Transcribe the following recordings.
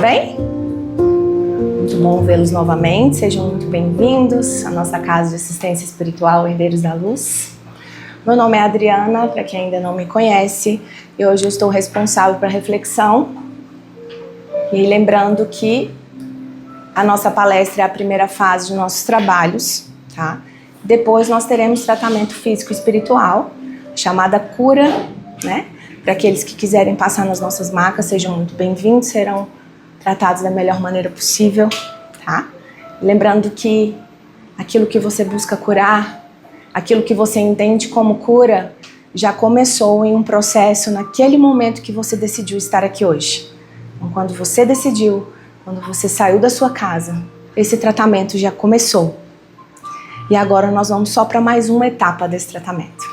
bem? Muito bom vê-los novamente, sejam muito bem-vindos à nossa casa de assistência espiritual Herdeiros da Luz. Meu nome é Adriana, para quem ainda não me conhece, e hoje eu estou responsável para a reflexão. E lembrando que a nossa palestra é a primeira fase de nossos trabalhos, tá? Depois nós teremos tratamento físico e espiritual, chamada cura, né? Para aqueles que quiserem passar nas nossas macas, sejam muito bem-vindos, serão tratados da melhor maneira possível, tá? Lembrando que aquilo que você busca curar, aquilo que você entende como cura, já começou em um processo naquele momento que você decidiu estar aqui hoje. Então, quando você decidiu, quando você saiu da sua casa, esse tratamento já começou. E agora nós vamos só para mais uma etapa desse tratamento.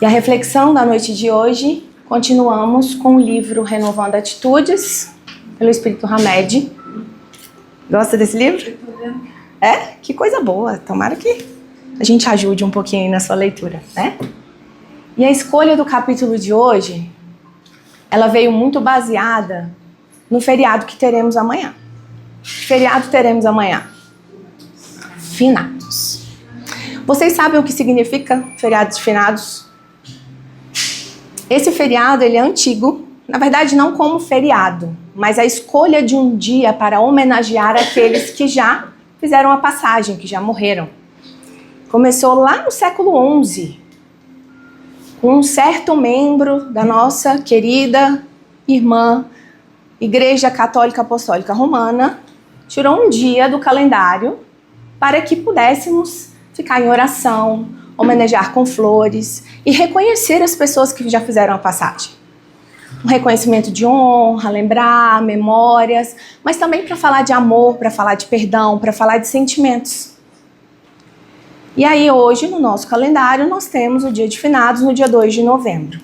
E a reflexão da noite de hoje, continuamos com o livro Renovando Atitudes, pelo Espírito Hamed. Gosta desse livro? É? Que coisa boa. Tomara que a gente ajude um pouquinho aí na sua leitura, né? E a escolha do capítulo de hoje, ela veio muito baseada no feriado que teremos amanhã. Que feriado teremos amanhã? Finados. Vocês sabem o que significa feriado de finados? Esse feriado, ele é antigo, na verdade não como feriado, mas a escolha de um dia para homenagear aqueles que já fizeram a passagem, que já morreram. Começou lá no século XI, com um certo membro da nossa querida irmã Igreja Católica Apostólica Romana, tirou um dia do calendário para que pudéssemos ficar em oração, homenagear com flores e reconhecer as pessoas que já fizeram a passagem. Um reconhecimento de honra, lembrar, memórias, mas também para falar de amor, para falar de perdão, para falar de sentimentos. E aí hoje, no nosso calendário, nós temos o dia de finados no dia 2 de novembro.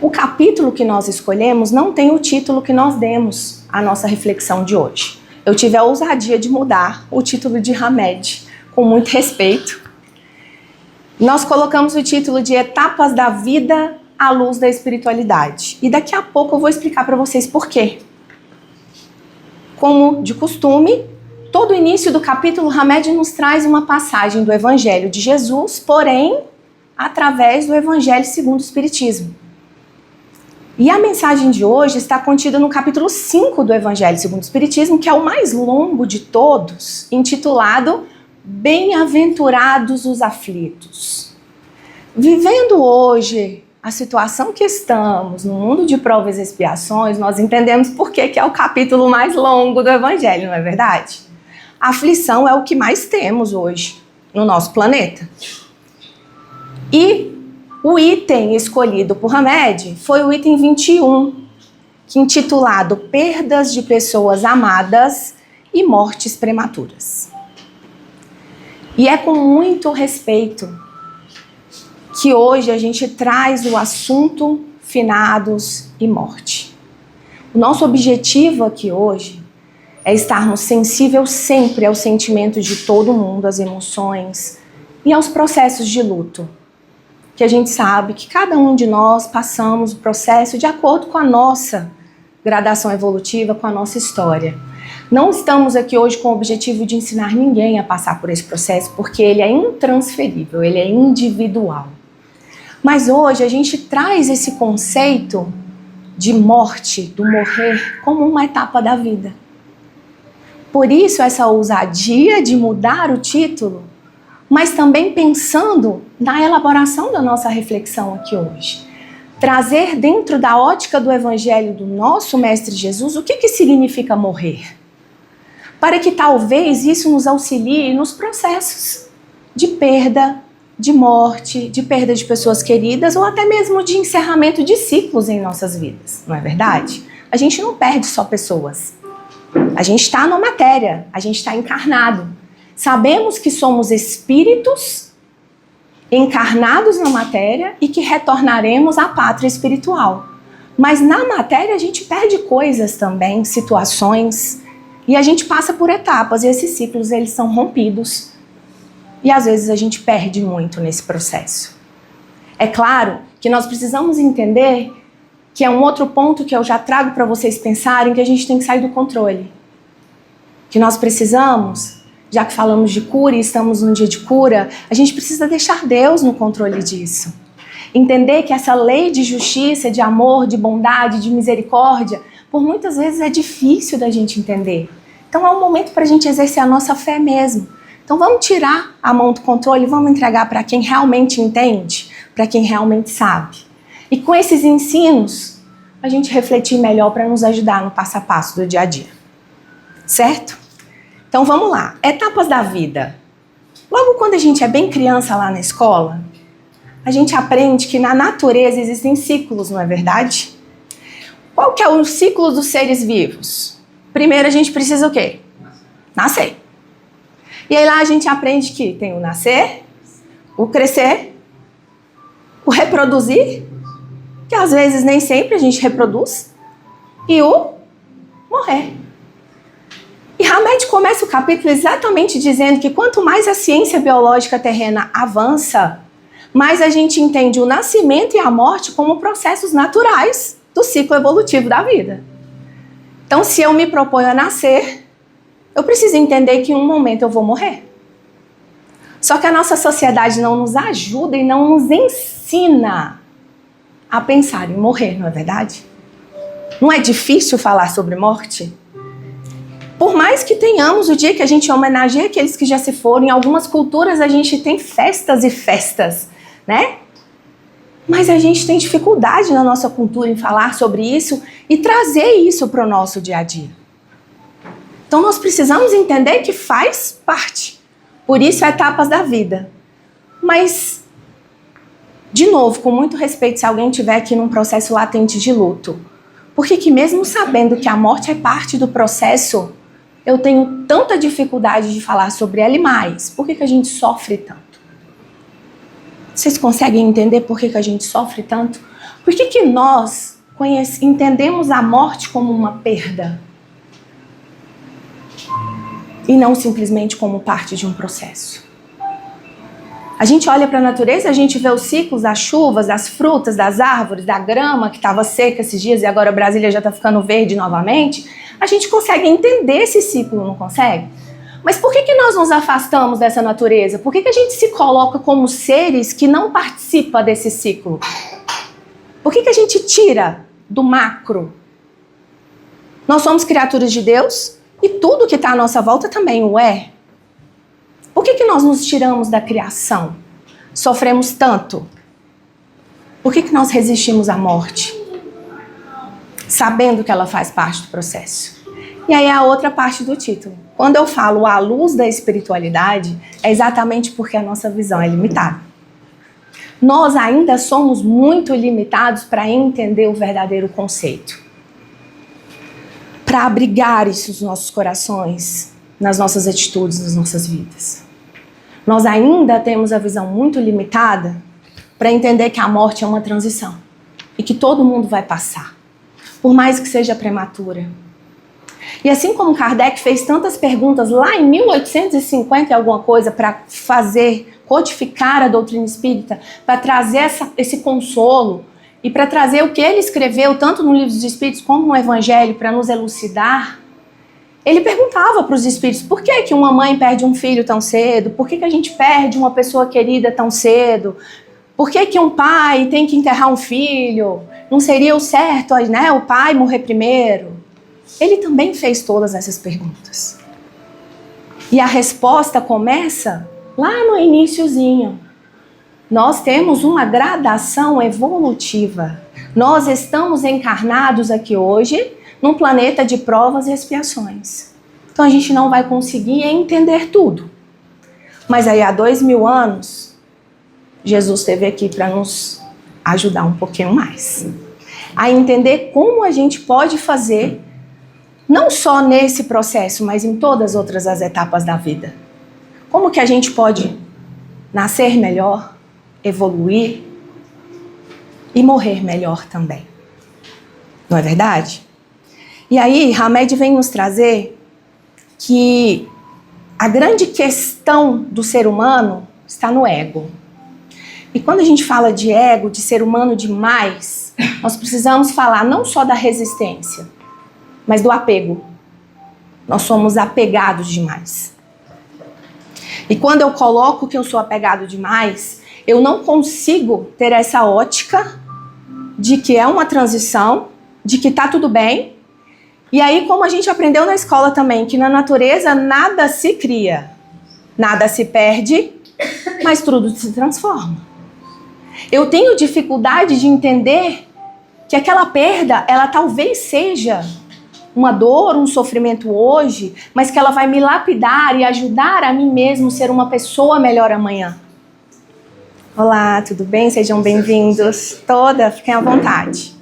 O capítulo que nós escolhemos não tem o título que nós demos à nossa reflexão de hoje. Eu tive a ousadia de mudar o título de Hamed, com muito respeito. Nós colocamos o título de Etapas da Vida à Luz da Espiritualidade. E daqui a pouco eu vou explicar para vocês por quê. Como de costume, todo o início do capítulo, Hamed nos traz uma passagem do Evangelho de Jesus, porém, através do Evangelho segundo o Espiritismo. E a mensagem de hoje está contida no capítulo 5 do Evangelho segundo o Espiritismo, que é o mais longo de todos, intitulado Bem-aventurados os aflitos. Vivendo hoje a situação que estamos no mundo de provas e expiações, nós entendemos por que é o capítulo mais longo do Evangelho, não é verdade? A aflição é o que mais temos hoje no nosso planeta. E o item escolhido por Hamed foi o item 21, que é intitulado Perdas de Pessoas Amadas e Mortes Prematuras. E é com muito respeito que hoje a gente traz o assunto finados e morte. O nosso objetivo aqui hoje é estarmos sensíveis sempre aos sentimentos de todo mundo, às emoções e aos processos de luto. Que a gente sabe que cada um de nós passamos o processo de acordo com a nossa gradação evolutiva, com a nossa história. Não estamos aqui hoje com o objetivo de ensinar ninguém a passar por esse processo, porque ele é intransferível, ele é individual. Mas hoje a gente traz esse conceito de morte, do morrer, como uma etapa da vida. Por isso essa ousadia de mudar o título, mas também pensando na elaboração da nossa reflexão aqui hoje. Trazer dentro da ótica do Evangelho do nosso Mestre Jesus o que significa morrer. Para que talvez isso nos auxilie nos processos de perda, de morte, de perda de pessoas queridas ou até mesmo de encerramento de ciclos em nossas vidas, não é verdade? A gente não perde só pessoas. A gente está na matéria, a gente está encarnado. Sabemos que somos espíritos encarnados na matéria e que retornaremos à pátria espiritual. Mas na matéria a gente perde coisas também, situações, e a gente passa por etapas e esses ciclos eles são rompidos. E às vezes a gente perde muito nesse processo. É claro que nós precisamos entender que é um outro ponto que eu já trago para vocês pensarem, que a gente tem que sair do controle. Que nós precisamos, já que falamos de cura e estamos num dia de cura, a gente precisa deixar Deus no controle disso. Entender que essa lei de justiça, de amor, de bondade, de misericórdia, por muitas vezes é difícil da gente entender. Então é um momento para a gente exercer a nossa fé mesmo. Então vamos tirar a mão do controle e vamos entregar para quem realmente entende, para quem realmente sabe. E com esses ensinos, a gente refletir melhor para nos ajudar no passo a passo do dia a dia. Certo? Então vamos lá. Etapas da vida. Logo quando a gente é bem criança lá na escola, a gente aprende que na natureza existem ciclos, não é verdade? Qual que é o ciclo dos seres vivos? Primeiro a gente precisa o quê? Nascer. E aí lá a gente aprende que tem o nascer, o crescer, o reproduzir, que às vezes nem sempre a gente reproduz, e o morrer. E Hamed começa o capítulo exatamente dizendo que quanto mais a ciência biológica terrena avança, mais a gente entende o nascimento e a morte como processos naturais do ciclo evolutivo da vida. Então, se eu me proponho a nascer, eu preciso entender que em um momento eu vou morrer. Só que a nossa sociedade não nos ajuda e não nos ensina a pensar em morrer, não é verdade? Não é difícil falar sobre morte? Por mais que tenhamos o dia que a gente homenageia aqueles que já se foram, em algumas culturas a gente tem festas e festas, né? Mas a gente tem dificuldade na nossa cultura em falar sobre isso e trazer isso para o nosso dia a dia. Então nós precisamos entender que faz parte. Por isso, etapas da vida. Mas, de novo, com muito respeito, se alguém estiver aqui num processo latente de luto, por que mesmo sabendo que a morte é parte do processo, eu tenho tanta dificuldade de falar sobre ela e mais? Por que a gente sofre tanto? Vocês conseguem entender por que a gente sofre tanto? Por que nós entendemos a morte como uma perda? E não simplesmente como parte de um processo. A gente olha para a natureza, a gente vê os ciclos das chuvas, das frutas, das árvores, da grama que estava seca esses dias e agora Brasília já está ficando verde novamente. A gente consegue entender esse ciclo, não consegue? Mas por que nós nos afastamos dessa natureza? Por que a gente se coloca como seres que não participam desse ciclo? Por que a gente tira do macro? Nós somos criaturas de Deus e tudo que está à nossa volta também o é. Por que nós nos tiramos da criação? Sofremos tanto? Por que nós resistimos à morte? Sabendo que ela faz parte do processo. E aí a outra parte do título. Quando eu falo à luz da espiritualidade, é exatamente porque a nossa visão é limitada. Nós ainda somos muito limitados para entender o verdadeiro conceito. Para abrigar isso nos nossos corações, nas nossas atitudes, nas nossas vidas. Nós ainda temos a visão muito limitada para entender que a morte é uma transição e que todo mundo vai passar, por mais que seja prematura. E assim como Kardec fez tantas perguntas lá em 1850 e alguma coisa para codificar a doutrina espírita, para trazer esse consolo e para trazer o que ele escreveu tanto no Livro dos Espíritos como no Evangelho para nos elucidar, ele perguntava para os espíritos por que uma mãe perde um filho tão cedo, por que a gente perde uma pessoa querida tão cedo, por que um pai tem que enterrar um filho, não seria o certo, né, o pai morrer primeiro? Ele também fez todas essas perguntas. E a resposta começa lá no iniciozinho. Nós temos uma gradação evolutiva. Nós estamos encarnados aqui hoje num planeta de provas e expiações. Então a gente não vai conseguir entender tudo. Mas aí há 2000 anos, Jesus esteve aqui para nos ajudar um pouquinho mais. A entender como a gente pode fazer, não só nesse processo, mas em todas as outras as etapas da vida. Como que a gente pode nascer melhor, evoluir e morrer melhor também. Não é verdade? E aí, Hamed vem nos trazer que a grande questão do ser humano está no ego. E quando a gente fala de ego, de ser humano demais, nós precisamos falar não só da resistência, mas do apego. Nós somos apegados demais. E quando eu coloco que eu sou apegado demais, eu não consigo ter essa ótica de que é uma transição, de que tá tudo bem. E aí, como a gente aprendeu na escola também, que na natureza nada se cria, nada se perde, mas tudo se transforma. Eu tenho dificuldade de entender que aquela perda, ela talvez seja uma dor, um sofrimento hoje, mas que ela vai me lapidar e ajudar a mim mesmo ser uma pessoa melhor amanhã. Olá, tudo bem? Sejam bem-vindos. Fiquem à vontade.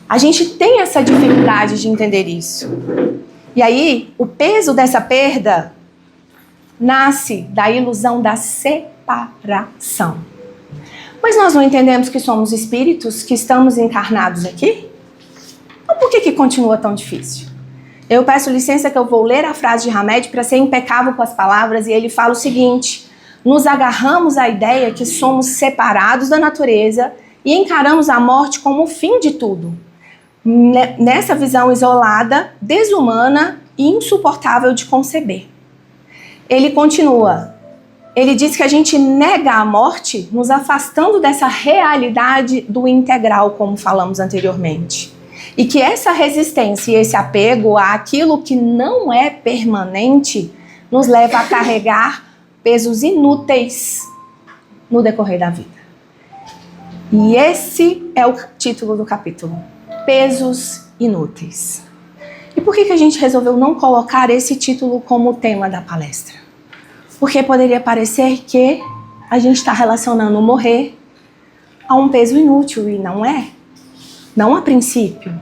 A gente tem essa dificuldade de entender isso. E aí, o peso dessa perda nasce da ilusão da separação. Mas nós não entendemos que somos espíritos, que estamos encarnados aqui? Então por que continua tão difícil? Eu peço licença que eu vou ler a frase de Hamed para ser impecável com as palavras, e ele fala o seguinte: nos agarramos à ideia que somos separados da natureza e encaramos a morte como o fim de tudo. Nessa visão isolada, desumana e insuportável de conceber. Ele continua. Ele diz que a gente nega a morte, nos afastando dessa realidade do integral, como falamos anteriormente. E que essa resistência e esse apego àquilo que não é permanente nos leva a carregar pesos inúteis no decorrer da vida. E esse é o título do capítulo: Pesos Inúteis. E por que a gente resolveu não colocar esse título como tema da palestra? Porque poderia parecer que a gente está relacionando o morrer a um peso inútil, e não é. Não a princípio.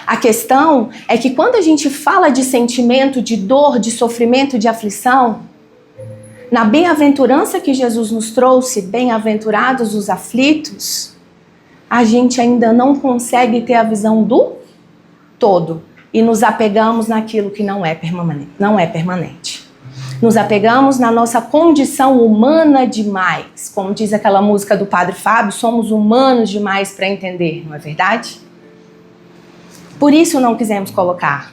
A questão é que quando a gente fala de sentimento, de dor, de sofrimento, de aflição, na bem-aventurança que Jesus nos trouxe, bem-aventurados os aflitos, a gente ainda não consegue ter a visão do todo e nos apegamos naquilo que não é permanente. Nos apegamos na nossa condição humana demais. Como diz aquela música do Padre Fábio, somos humanos demais para entender, não é verdade? Por isso não quisemos colocar.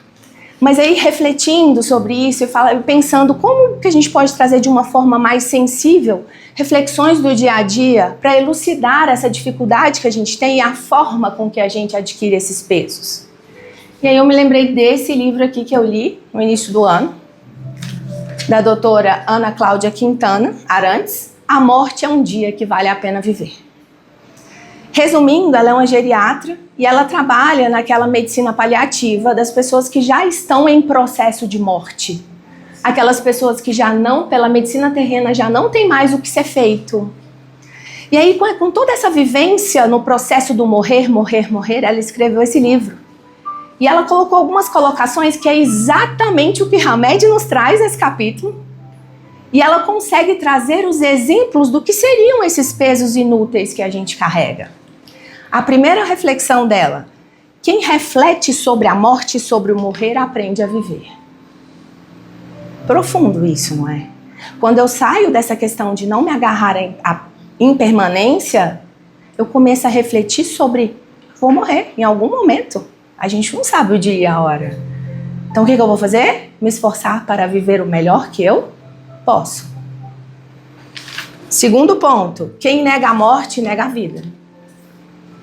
Mas aí, refletindo sobre isso e pensando como que a gente pode trazer de uma forma mais sensível reflexões do dia a dia para elucidar essa dificuldade que a gente tem e a forma com que a gente adquire esses pesos. E aí eu me lembrei desse livro aqui que eu li no início do ano, da doutora Ana Cláudia Quintana Arantes, A Morte é um Dia que Vale a Pena Viver. Resumindo, ela é uma geriatra e ela trabalha naquela medicina paliativa das pessoas que já estão em processo de morte. Aquelas pessoas que já não, pela medicina terrena, já não tem mais o que ser feito. E aí, com toda essa vivência no processo do morrer, ela escreveu esse livro. E ela colocou algumas colocações que é exatamente o que Hamed nos traz nesse capítulo. E ela consegue trazer os exemplos do que seriam esses pesos inúteis que a gente carrega. A primeira reflexão dela: quem reflete sobre a morte e sobre o morrer aprende a viver. Profundo isso, não é? Quando eu saio dessa questão de não me agarrar à impermanência, eu começo a refletir sobre: vou morrer em algum momento. A gente não sabe o dia e a hora. Então o que eu vou fazer? Me esforçar para viver o melhor que eu posso. Segundo ponto: quem nega a morte, nega a vida.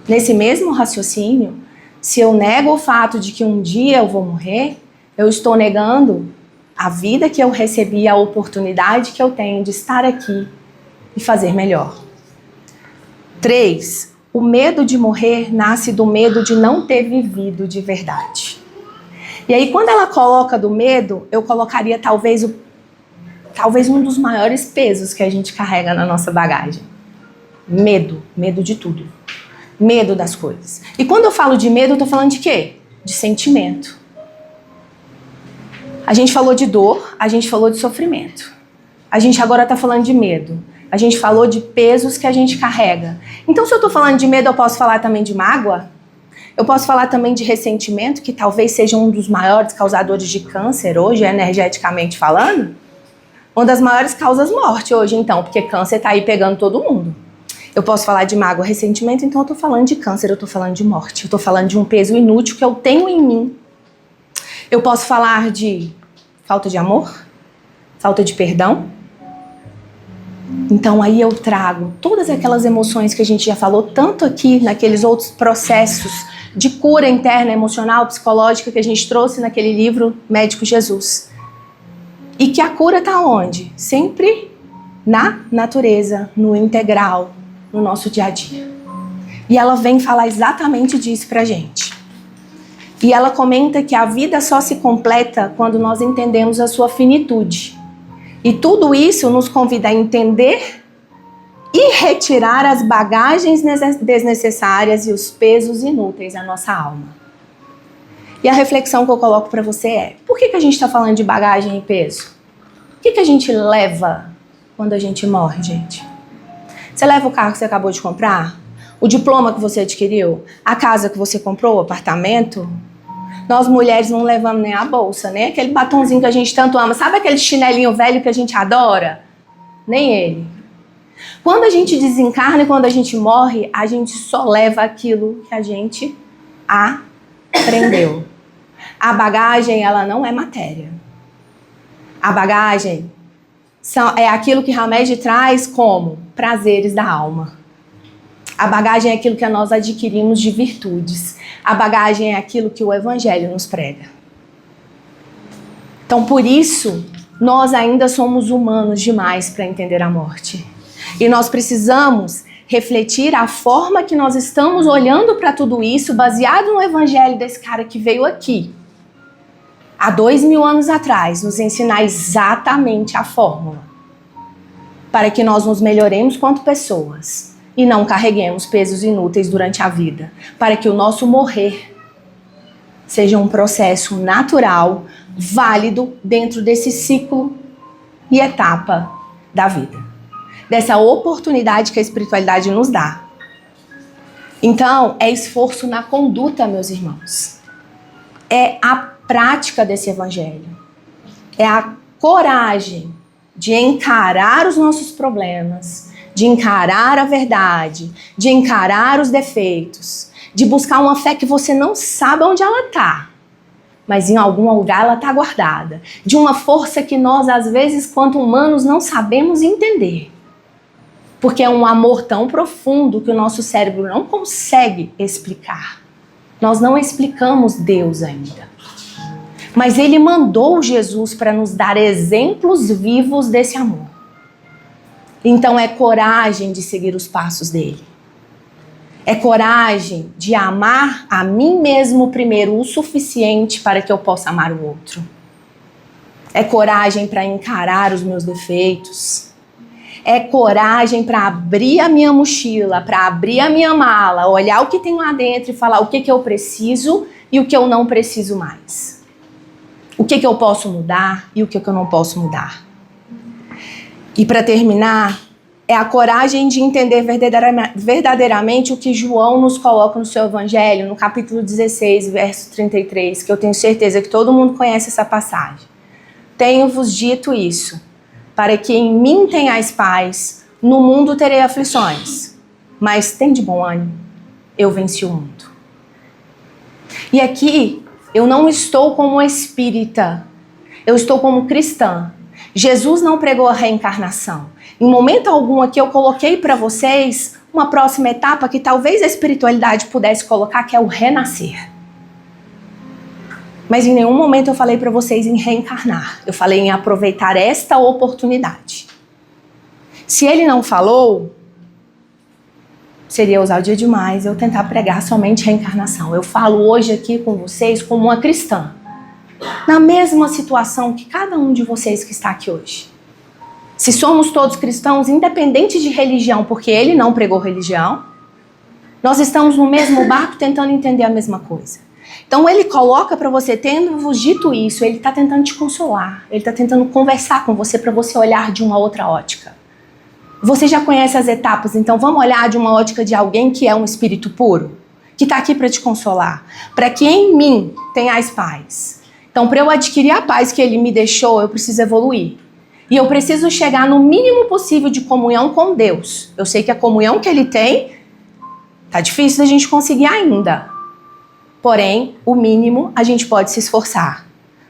Nesse mesmo raciocínio, se eu nego o fato de que um dia eu vou morrer, eu estou negando a vida que eu recebi, a oportunidade que eu tenho de estar aqui e fazer melhor. 3. O medo de morrer nasce do medo de não ter vivido de verdade. E aí, quando ela coloca do medo, eu colocaria talvez um dos maiores pesos que a gente carrega na nossa bagagem. Medo de tudo. Medo das coisas. E quando eu falo de medo, eu tô falando de quê? De sentimento. A gente falou de dor, a gente falou de sofrimento. A gente agora tá falando de medo. A gente falou de pesos que a gente carrega. Então, se eu tô falando de medo, eu posso falar também de mágoa? Eu posso falar também de ressentimento, que talvez seja um dos maiores causadores de câncer hoje, energeticamente falando? Uma das maiores causas morte hoje, então, porque câncer tá aí pegando todo mundo. Eu posso falar de mágoa, ressentimento, então eu estou falando de câncer, eu estou falando de morte, eu estou falando de um peso inútil que eu tenho em mim. Eu posso falar de falta de amor, falta de perdão. Então aí eu trago todas aquelas emoções que a gente já falou tanto aqui, naqueles outros processos de cura interna, emocional, psicológica que a gente trouxe naquele livro Médico Jesus. E que a cura está onde? Sempre na natureza, no integral, no nosso dia a dia. E ela vem falar exatamente disso pra gente. E ela comenta que a vida só se completa quando nós entendemos a sua finitude. E tudo isso nos convida a entender e retirar as bagagens desnecessárias e os pesos inúteis da nossa alma. E a reflexão que eu coloco para você é: por que a gente está falando de bagagem e peso? O que a gente leva quando a gente morre, gente? Você leva o carro que você acabou de comprar? O diploma que você adquiriu? A casa que você comprou? O apartamento? Nós mulheres não levamos nem a bolsa, nem aquele batonzinho que a gente tanto ama. Sabe aquele chinelinho velho que a gente adora? Nem ele. Quando a gente desencarna e quando a gente morre, a gente só leva aquilo que a gente aprendeu. A bagagem, ela não é matéria. A bagagem é aquilo que Hamed traz como prazeres da alma. A bagagem é aquilo que nós adquirimos de virtudes. A bagagem é aquilo que o Evangelho nos prega. Então, por isso, nós ainda somos humanos demais para entender a morte. E nós precisamos refletir a forma que nós estamos olhando para tudo isso, baseado no Evangelho desse cara que veio aqui, há 2000 anos atrás, nos ensinar exatamente a fórmula para que nós nos melhoremos quanto pessoas e não carreguemos pesos inúteis durante a vida, para que o nosso morrer seja um processo natural, válido dentro desse ciclo e etapa da vida, dessa oportunidade que a espiritualidade nos dá. Então, é esforço na conduta, meus irmãos. É a prática desse evangelho. É a coragem de encarar os nossos problemas, de encarar a verdade, de encarar os defeitos, de buscar uma fé que você não sabe onde ela está, mas em algum lugar ela está guardada. De uma força que nós, às vezes, quanto humanos, não sabemos entender. Porque é um amor tão profundo que o nosso cérebro não consegue explicar. Nós não explicamos Deus ainda. Mas Ele mandou Jesus para nos dar exemplos vivos desse amor. Então é coragem de seguir os passos dele. É coragem de amar a mim mesmo primeiro o suficiente para que eu possa amar o outro. É coragem para encarar os meus defeitos. É coragem para abrir a minha mochila, para abrir a minha mala, olhar o que tem lá dentro e falar o que eu preciso e o que eu não preciso mais. O que eu posso mudar e o que eu não posso mudar. E para terminar, é a coragem de entender verdadeiramente o que João nos coloca no seu evangelho, no capítulo 16, verso 33, que eu tenho certeza que todo mundo conhece essa passagem. Tenho-vos dito isso, para que em mim tenhais paz, no mundo terei aflições, mas tende bom ânimo, eu venci o mundo. E aqui, eu não estou como espírita, eu estou como cristã. Jesus não pregou a reencarnação. Em momento algum aqui eu coloquei para vocês uma próxima etapa que talvez a espiritualidade pudesse colocar, que é o renascer. Mas em nenhum momento eu falei para vocês em reencarnar. Eu falei em aproveitar esta oportunidade. Se ele não falou, seria ousadia demais eu tentar pregar somente reencarnação. Eu falo hoje aqui com vocês como uma cristã, na mesma situação que cada um de vocês que está aqui hoje. Se somos todos cristãos, independente de religião, porque ele não pregou religião, nós estamos no mesmo barco tentando entender a mesma coisa. Então ele coloca para você, tendo-vos dito isso, ele está tentando te consolar, ele está tentando conversar com você para você olhar de uma outra ótica. Você já conhece as etapas, então vamos olhar de uma ótica de alguém que é um espírito puro, que está aqui para te consolar, para que em mim tenhais paz. Então, para eu adquirir a paz que ele me deixou, eu preciso evoluir. E eu preciso chegar no mínimo possível de comunhão com Deus. Eu sei que a comunhão que Ele tem, tá difícil da gente conseguir ainda. Porém, o mínimo a gente pode se esforçar.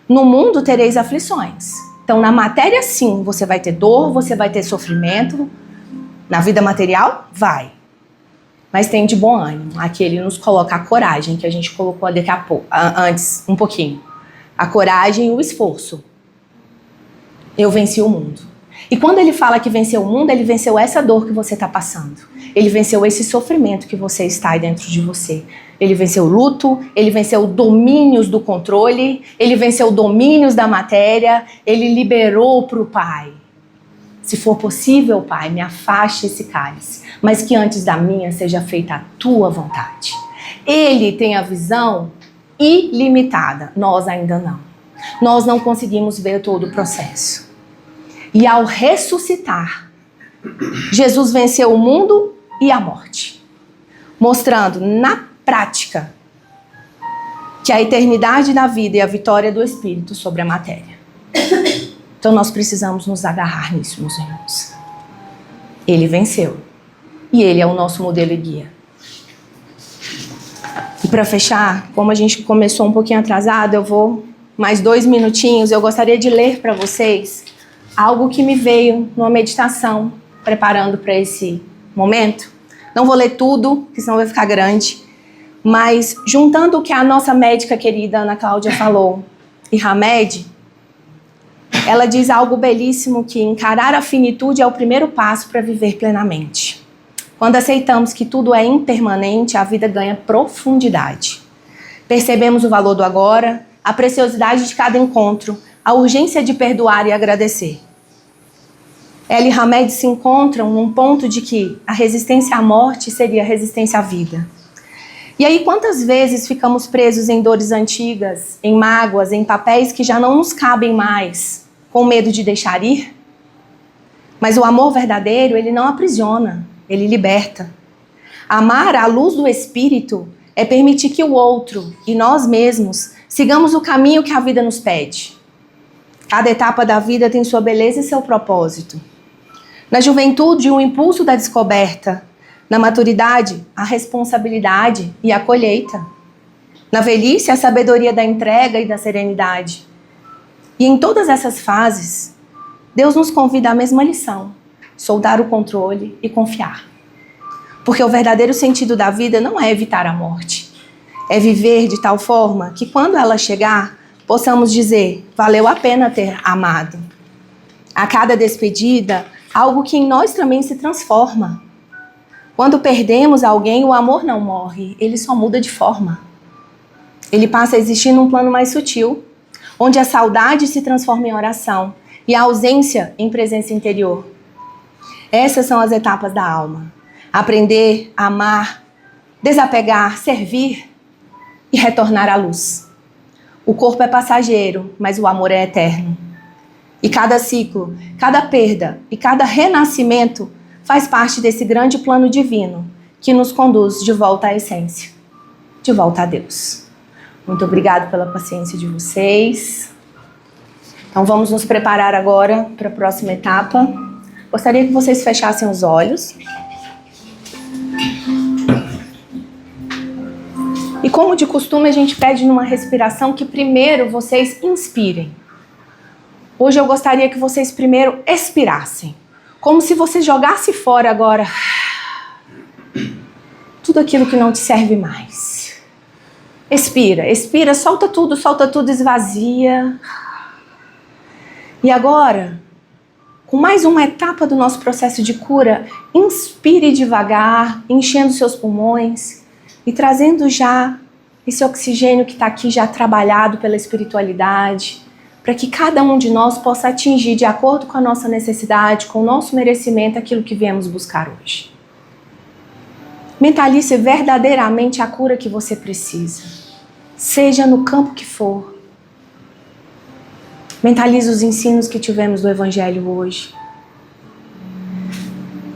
No mundo tereis aflições. Então, na matéria, sim, você vai ter dor, você vai ter sofrimento. Na vida material, vai. Mas tem de bom ânimo. Aqui ele nos coloca a coragem, que a gente colocou daqui a pouco, antes, um pouquinho. A coragem e o esforço. Eu venci o mundo. E quando ele fala que venceu o mundo, ele venceu essa dor que você está passando. Ele venceu esse sofrimento que você está aí dentro de você. Ele venceu o luto, ele venceu domínios do controle, ele venceu domínios da matéria, ele liberou para o Pai. Se for possível, Pai, me afaste esse cálice, mas que antes da minha seja feita a tua vontade. Ele tem a visão ilimitada, nós ainda não. Nós não conseguimos ver todo o processo. E ao ressuscitar, Jesus venceu o mundo e a morte, mostrando na prática que a eternidade da vida e a vitória do Espírito sobre a matéria. Então nós precisamos nos agarrar nisso, meus irmãos. Ele venceu. E ele é o nosso modelo e guia. E para fechar, como a gente começou um pouquinho atrasado, eu vou mais 2 minutinhos. Eu gostaria de ler para vocês algo que me veio numa meditação, preparando para esse momento. Não vou ler tudo, porque senão vai ficar grande. Mas juntando o que a nossa médica querida Ana Cláudia falou e Hamed, ela diz algo belíssimo, que encarar a finitude é o primeiro passo para viver plenamente. Quando aceitamos que tudo é impermanente, a vida ganha profundidade. Percebemos o valor do agora, a preciosidade de cada encontro, a urgência de perdoar e agradecer. Ela e Hamed se encontram num ponto de que a resistência à morte seria a resistência à vida. E aí, quantas vezes ficamos presos em dores antigas, em mágoas, em papéis que já não nos cabem mais, com medo de deixar ir? Mas o amor verdadeiro, ele não aprisiona, ele liberta. Amar à luz do Espírito é permitir que o outro e nós mesmos sigamos o caminho que a vida nos pede. Cada etapa da vida tem sua beleza e seu propósito. Na juventude, o impulso da descoberta. Na maturidade, a responsabilidade e a colheita. Na velhice, a sabedoria da entrega e da serenidade. E em todas essas fases, Deus nos convida à mesma lição: soldar o controle e confiar. Porque o verdadeiro sentido da vida não é evitar a morte. É viver de tal forma que quando ela chegar, possamos dizer: valeu a pena ter amado. A cada despedida, algo que em nós também se transforma. Quando perdemos alguém, o amor não morre, ele só muda de forma. Ele passa a existir num plano mais sutil, onde a saudade se transforma em oração e a ausência em presença interior. Essas são as etapas da alma. Aprender, amar, desapegar, servir e retornar à luz. O corpo é passageiro, mas o amor é eterno. E cada ciclo, cada perda e cada renascimento faz parte desse grande plano divino que nos conduz de volta à essência, de volta a Deus. Muito obrigada pela paciência de vocês. Então vamos nos preparar agora para a próxima etapa. Gostaria que vocês fechassem os olhos. E como de costume, a gente pede numa respiração que primeiro vocês inspirem. Hoje eu gostaria que vocês primeiro expirassem. Como se você jogasse fora agora tudo aquilo que não te serve mais. Expira, expira, solta tudo, esvazia. E agora, com mais uma etapa do nosso processo de cura, inspire devagar, enchendo seus pulmões e trazendo já esse oxigênio que está aqui já trabalhado pela espiritualidade, para que cada um de nós possa atingir, de acordo com a nossa necessidade, com o nosso merecimento, aquilo que viemos buscar hoje. Mentalize verdadeiramente a cura que você precisa, seja no campo que for. Mentalize os ensinos que tivemos do Evangelho hoje.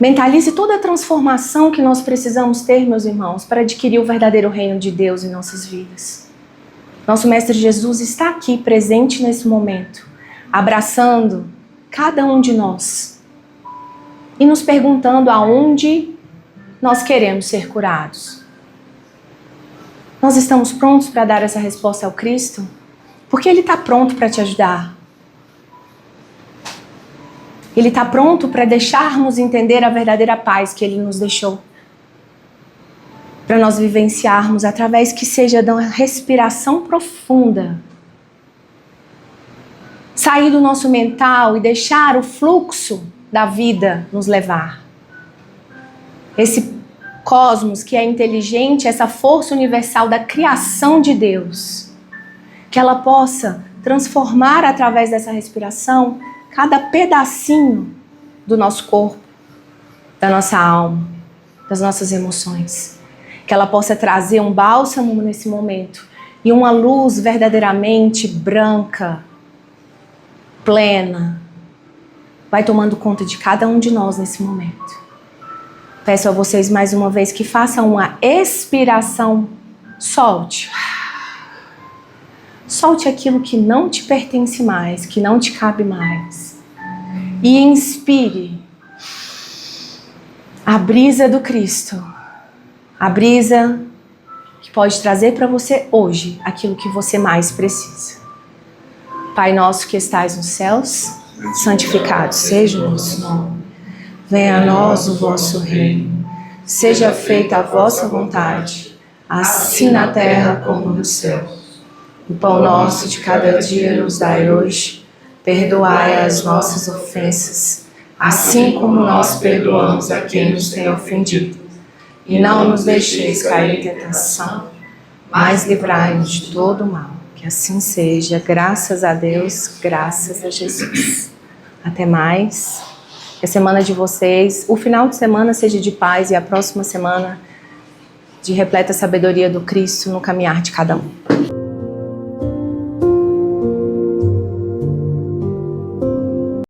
Mentalize toda a transformação que nós precisamos ter, meus irmãos, para adquirir o verdadeiro reino de Deus em nossas vidas. Nosso Mestre Jesus está aqui, presente nesse momento, abraçando cada um de nós e nos perguntando aonde nós queremos ser curados. Nós estamos prontos para dar essa resposta ao Cristo? Porque Ele está pronto para te ajudar. Ele está pronto para deixarmos entender a verdadeira paz que Ele nos deixou. Para nós vivenciarmos através que seja de uma respiração profunda. Sair do nosso mental e deixar o fluxo da vida nos levar. Esse cosmos que é inteligente, essa força universal da criação de Deus, que ela possa transformar através dessa respiração cada pedacinho do nosso corpo, da nossa alma, das nossas emoções. Que ela possa trazer um bálsamo nesse momento e uma luz verdadeiramente branca, plena, vai tomando conta de cada um de nós nesse momento. Peço a vocês mais uma vez que façam uma expiração. Solte. Solte aquilo que não te pertence mais, que não te cabe mais. E inspire a brisa do Cristo. A brisa que pode trazer para você hoje aquilo que você mais precisa. Pai nosso que estais nos céus, santificado seja o vosso nome. Venha a nós o vosso reino. Seja feita a vossa vontade, assim na terra como no céu. O pão nosso de cada dia nos dai hoje. Perdoai as nossas ofensas, assim como nós perdoamos a quem nos tem ofendido. E não nos deixeis cair em tentação, mas livrai-nos de todo o mal. Que assim seja, graças a Deus, graças a Jesus. Até mais. Que a semana de vocês, o final de semana seja de paz e a próxima semana de repleta sabedoria do Cristo no caminhar de cada um.